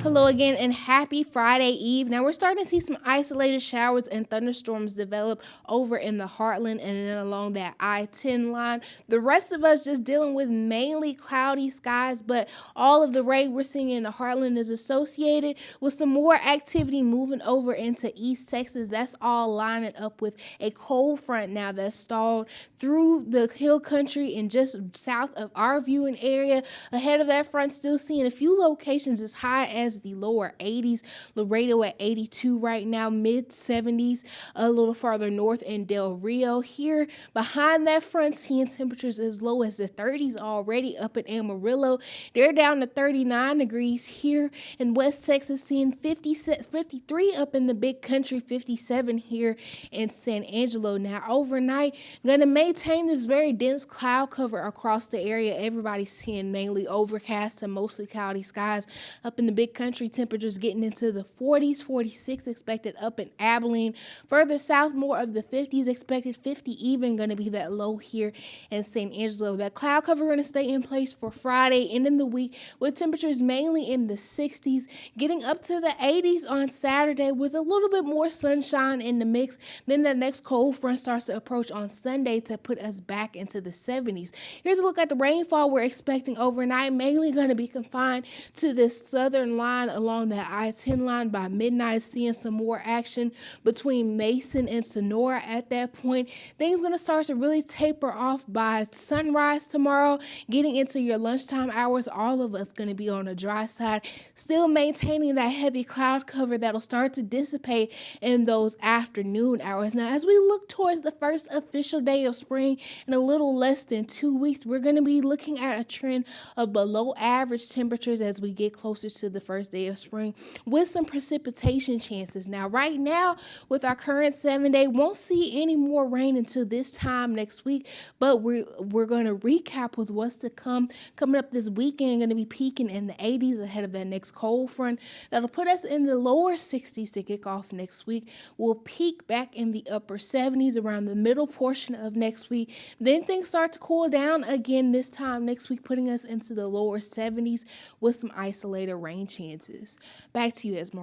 Hello again and happy Friday Eve. Now we're starting to see some isolated showers and thunderstorms develop over in the heartland and then along that I-10 line. The rest of us just dealing with mainly cloudy skies, but all of the rain we're seeing in the heartland is associated with some more activity moving over into East Texas. That's all lining up with a cold front now that's stalled through the hill country and just south of our viewing area. Ahead of that front, still seeing a few locations as high as the lower 80s. Laredo at 82 right now, mid 70s a little farther north in Del Rio. Here behind that front, seeing temperatures as low as the 30s already up in Amarillo. They're down to 39 degrees here in West Texas, seeing 53 up in the big country, 57 here in San Angelo. Now overnight, gonna maintain this very dense cloud cover across the area. Everybody's seeing mainly overcast and mostly cloudy skies up in the big country. Temperatures getting into the 40s, 46 expected up in Abilene. Further south, more of the 50s expected, 50 even going to be that low here in San Angelo. That cloud cover going to stay in place for Friday and in the week with temperatures mainly in the 60s, getting up to the 80s on Saturday with a little bit more sunshine in the mix. Then the next cold front starts to approach on Sunday to put us back into the 70s. Here's a look at the rainfall we're expecting overnight, mainly going to be confined to this southern line along that I-10 line. By midnight, seeing some more action between Mason and Sonora at that point. Things going to start to really taper off by sunrise tomorrow, getting into your lunchtime hours. All of us going to be on the dry side, still maintaining that heavy cloud cover that'll start to dissipate in those afternoon hours. Now, as we look towards the first official day of spring in a little less than 2 weeks, we're going to be looking at a trend of below average temperatures as we get closer to the first day of spring with some precipitation chances. Now, right now, with our current 7-day, won't see any more rain until this time next week, but we're going to recap with what's to come. Coming up this weekend, going to be peaking in the 80s ahead of that next cold front. That'll put us in the lower 60s to kick off next week. We'll peak back in the upper 70s around the middle portion of next week. Then things start to cool down again this time next week, putting us into the lower 70s with some isolated rain chances. Back to you, Esmeralda.